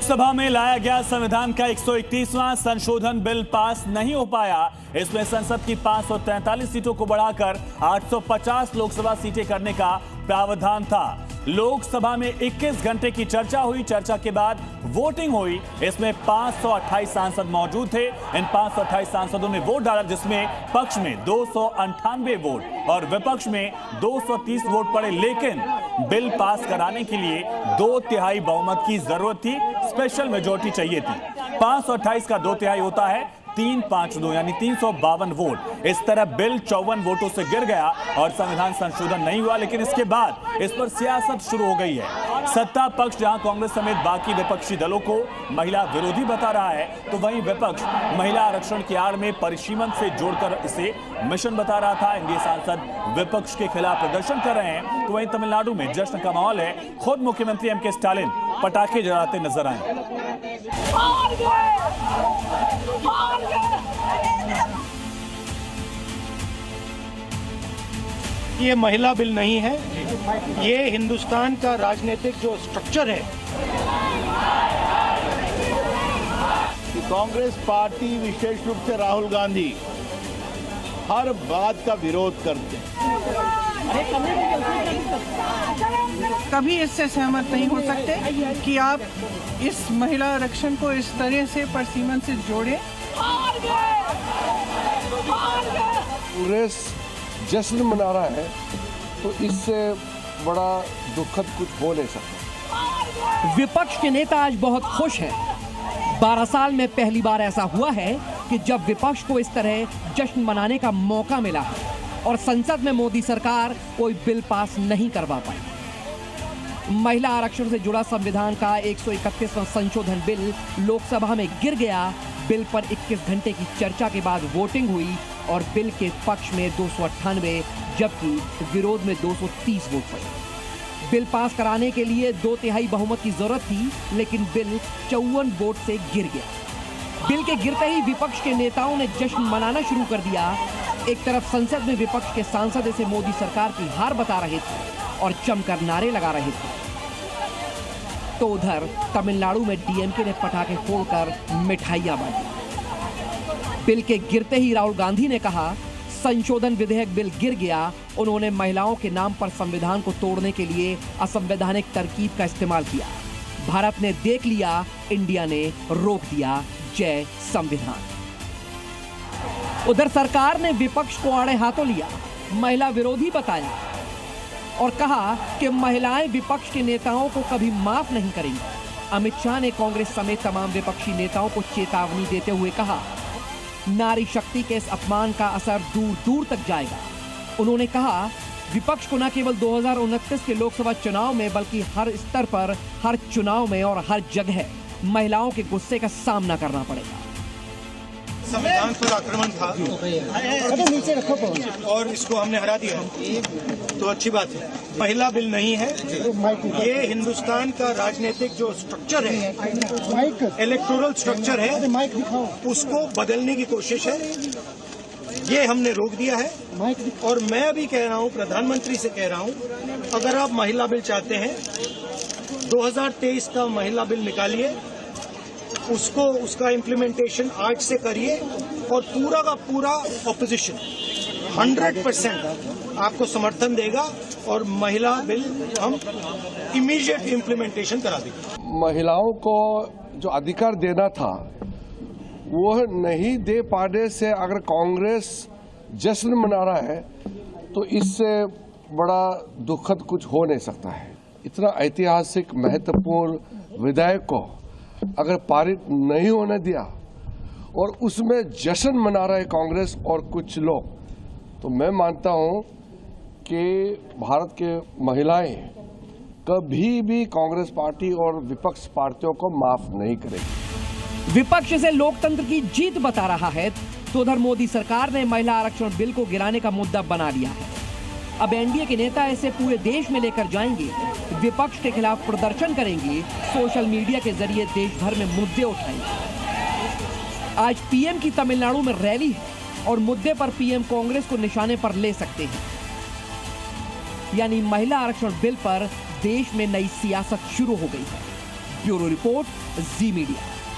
लोकसभा में लाया गया संविधान का 131वां संशोधन बिल पास नहीं हो पाया। इसमें संसद की 543 सीटों को बढ़ाकर 850 लोकसभा सीटें करने का प्रावधान था। लोकसभा में 21 घंटे की चर्चा हुई। चर्चा के बाद वोटिंग हुई। इसमें 528 सांसद मौजूद थे। इन 528 सांसदों ने वोट डाला, जिसमें पक्ष में 298 वोट और विपक्ष में 230 वोट पड़े। लेकिन बिल पास कराने के लिए 2/3 बहुमत की जरूरत थी। स्पेशल मेजोरिटी चाहिए थी। 528 का 2/3 होता है 352 यानी 352 वोट। इस तरह बिल 54 वोटों से गिर गया और संविधान संशोधन नहीं हुआ। लेकिन इसके बाद इस पर सियासत शुरू हो गई है। सत्ता पक्ष जहां कांग्रेस समेत बाकी विपक्षी दलों को महिला विरोधी बता रहा है, तो वहीं विपक्ष महिला आरक्षण की आड़ में परिसीमन से जोड़कर इसे मिशन बता रहा था। एनडीए सांसद विपक्ष के खिलाफ प्रदर्शन कर रहे हैं, तो वहीं तमिलनाडु में जश्न का माहौल है। खुद मुख्यमंत्री एम के स्टालिन पटाखे जलाते नजर आए। ये महिला बिल नहीं है, ये हिंदुस्तान का राजनीतिक जो स्ट्रक्चर है कि कांग्रेस पार्टी, विशेष रूप से राहुल गांधी, हर बात का विरोध करते हैं। कभी इससे सहमत नहीं हो सकते कि आप इस महिला आरक्षण को इस तरह से परसीमन से जोड़ें। कांग्रेस जश्न मना रहा है, तो इससे बड़ा दुखद कुछ हो नहीं सकता। विपक्ष के नेता आज बहुत खुश हैं। 12 साल में पहली बार ऐसा हुआ है कि जब विपक्ष को इस तरह जश्न मनाने का मौका मिला है और संसद में मोदी सरकार कोई बिल पास नहीं करवा पाई। महिला आरक्षण से जुड़ा संविधान का 131वां संशोधन बिल लोकसभा में गिर गया। बिल पर 21 घंटे की चर्चा के बाद वोटिंग हुई और बिल के पक्ष में 298 जबकि विरोध में 230 वोट पड़े। बिल पास कराने के लिए 2/3 बहुमत की जरूरत थी, लेकिन बिल 54 वोट से गिर गया। बिल के गिरते ही विपक्ष के नेताओं ने जश्न मनाना शुरू कर दिया। एक तरफ संसद में विपक्ष के सांसद इसे मोदी सरकार की हार बता रहे थे और जमकर नारे लगा रहे थे, तो उधर तमिलनाडु में डीएमके ने पटाखे फोड़कर मिठाइयां बांटी। बिल के गिरते ही राहुल गांधी ने कहा, संशोधन विधेयक बिल गिर गया। उन्होंने महिलाओं के नाम पर संविधान को तोड़ने के लिए असंवैधानिक तरकीब का इस्तेमाल किया। भारत ने देख लिया, इंडिया ने रोक दिया। जय संविधान। उधर सरकार ने विपक्ष को आड़े हाथों लिया, महिला विरोधी बताया और कहा कि महिलाएं विपक्ष के नेताओं को कभी माफ नहीं करेंगी। अमित शाह ने कांग्रेस समेत तमाम विपक्षी नेताओं को चेतावनी देते हुए कहा, नारी शक्ति के इस अपमान का असर दूर दूर तक जाएगा। उन्होंने कहा, विपक्ष को न केवल 2029 के लोकसभा चुनाव में बल्कि हर स्तर पर, हर चुनाव में और हर जगह महिलाओं के गुस्से का सामना करना पड़ेगा। संविधान पर आक्रमण था और इसको हमने हरा दिया, तो अच्छी बात है। महिला बिल नहीं है, ये हिंदुस्तान का राजनीतिक जो स्ट्रक्चर है, इलेक्टोरल स्ट्रक्चर है, उसको बदलने की कोशिश है। ये हमने रोक दिया है और मैं अभी कह रहा हूँ, प्रधानमंत्री से कह रहा हूँ, अगर आप महिला बिल चाहते हैं 2023 का महिला बिल निकालिए, उसको उसका इम्प्लीमेंटेशन आज से करिए और पूरा का पूरा ऑपोजिशन 100% आपको समर्थन देगा और महिला बिल हम इमीडिएट इम्प्लीमेंटेशन करा देंगे। महिलाओं को जो अधिकार देना था वो नहीं दे पाने से अगर कांग्रेस जश्न मना रहा है, तो इससे बड़ा दुखद कुछ हो नहीं सकता है। इतना ऐतिहासिक महत्वपूर्ण विधेयक को अगर पारित नहीं होने दिया और उसमें जश्न मना रहे कांग्रेस और कुछ लोग, तो मैं मानता हूं कि भारत के महिलाएं कभी भी कांग्रेस पार्टी और विपक्ष पार्टियों को माफ नहीं करेगी। विपक्ष इसे लोकतंत्र की जीत बता रहा है, तो उधर मोदी सरकार ने महिला आरक्षण बिल को गिराने का मुद्दा बना लिया है। अब एनडीए के नेता इसे पूरे देश में लेकर जाएंगे, विपक्ष के खिलाफ प्रदर्शन करेंगे, सोशल मीडिया के जरिए देश भर में मुद्दे उठाएंगे। आज पीएम की तमिलनाडु में रैली है और मुद्दे पर पीएम कांग्रेस को निशाने पर ले सकते हैं। यानी महिला आरक्षण बिल पर देश में नई सियासत शुरू हो गई है। ब्यूरो रिपोर्ट, जी मीडिया।